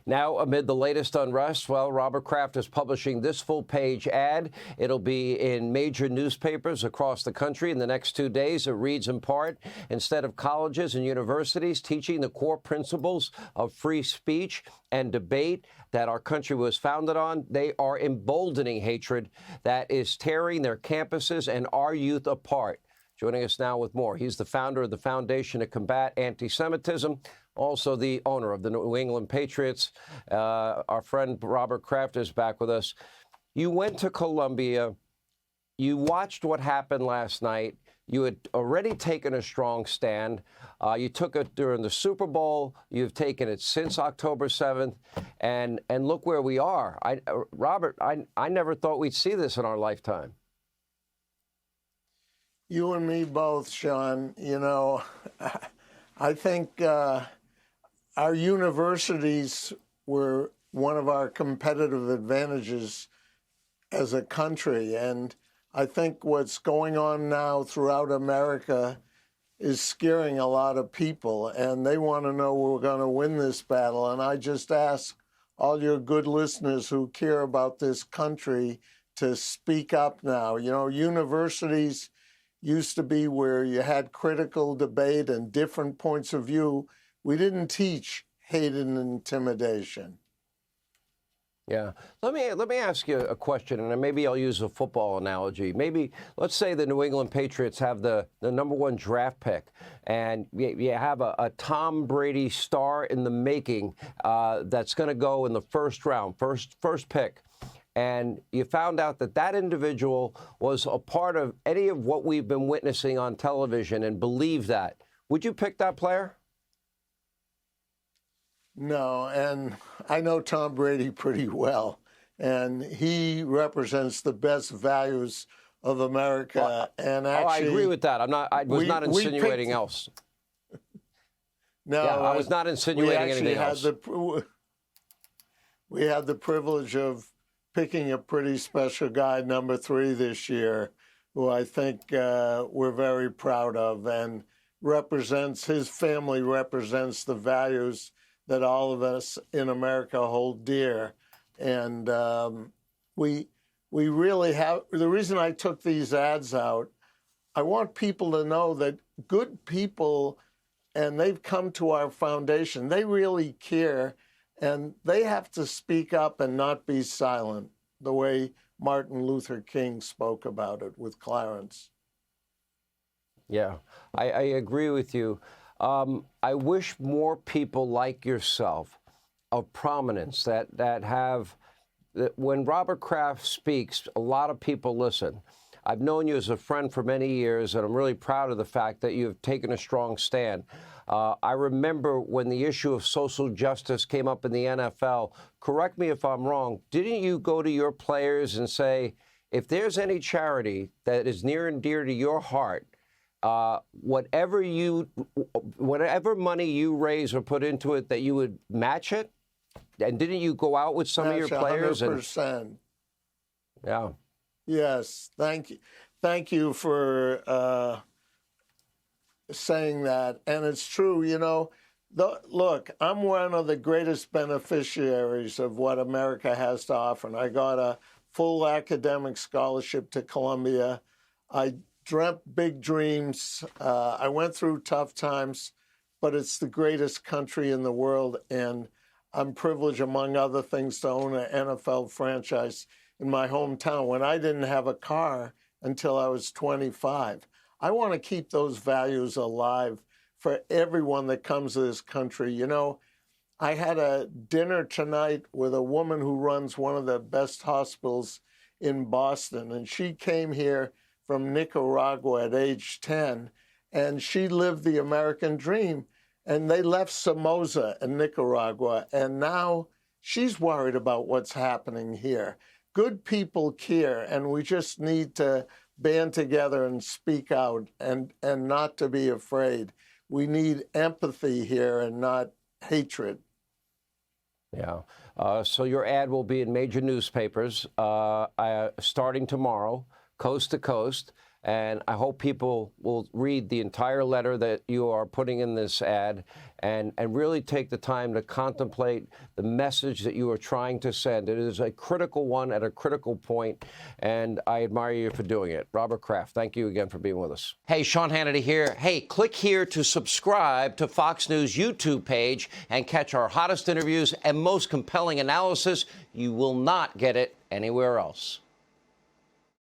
Now, amid the latest unrest, well, Robert Kraft is publishing this full-page ad. It'll be in major newspapers across the country in the next 2 days. It reads in part, instead of colleges and universities teaching the core principles of free speech and debate that our country was founded on, they are emboldening hatred that is tearing their campuses and our youth apart. Joining us now with more, he's the founder of the Foundation to Combat Anti-Semitism, also the owner of the New England Patriots. Our friend Robert Kraft is back with us. You went to Columbia. You watched what happened last night. You had already taken a strong stand. You took it during the Super Bowl. You've taken it since October 7th. And look where we are. Robert, I never thought we'd see this in our lifetime. You and me both, Sean. You know, I think our universities were one of our competitive advantages as a country. And I think what's going on now throughout America is scaring a lot of people. And they want to know we're going to win this battle. And I just ask all your good listeners who care about this country to speak up now. You know, universities used to be where you had critical debate and different points of view. We didn't teach hate and intimidation. Yeah. Let me ask you a question, and maybe I'll use a football analogy. Maybe, let's say the New England Patriots have the #1 draft pick, and you have a Tom Brady star in the making that's going to go in the first round, first pick. And you found out that that individual was a part of any of what we've been witnessing on television and believe that, would you pick that player? No, and I know Tom Brady pretty well, and he represents the best values of America. And actually, I agree with that. I was not insinuating else. No, yeah, I was not insinuating anything else. We had the privilege of picking a pretty special guy, #3 this year, who I think we're very proud of, and his family represents the values that all of us in America hold dear. And we really have, the reason I took these ads out, I want people to know that good people, and they've come to our foundation, they really care. And they have to speak up and not be silent, the way Martin Luther King spoke about it with Clarence. Yeah, I agree with you. I wish more people like yourself of prominence that when Robert Kraft speaks, a lot of people listen. I've known you as a friend for many years, and I'm really proud of the fact that you've taken a strong stand. I remember when the issue of social justice came up in the NFL, correct me if I'm wrong, didn't you go to your players and say, if there's any charity that is near and dear to your heart, whatever money you raise or put into it, that you would match it? And didn't you go out with some of your players? 100%. Yeah. Yes, thank you. Thank you for saying that. And it's true, you know, look, I'm one of the greatest beneficiaries of what America has to offer. And I got a full academic scholarship to Columbia. I dreamt big dreams. I went through tough times, but it's the greatest country in the world. And I'm privileged, among other things, to own an NFL franchise in my hometown when I didn't have a car until I was 25. I want to keep those values alive for everyone that comes to this country. You know, I had a dinner tonight with a woman who runs one of the best hospitals in Boston, and she came here from Nicaragua at age 10, and she lived the American dream, and they left Somoza in Nicaragua, and now she's worried about what's happening here. Good people care, and we just need to band together and speak out and not to be afraid. We need empathy here and not hatred. Yeah. So your ad will be in major newspapers starting tomorrow, coast to coast. And I hope people will read the entire letter that you are putting in this ad and really take the time to contemplate the message that you are trying to send. It is a critical one at a critical point, and I admire you for doing it. Robert Kraft, thank you again for being with us. Hey, Sean Hannity here. Hey, click here to subscribe to Fox News YouTube page and catch our hottest interviews and most compelling analysis. You will not get it anywhere else.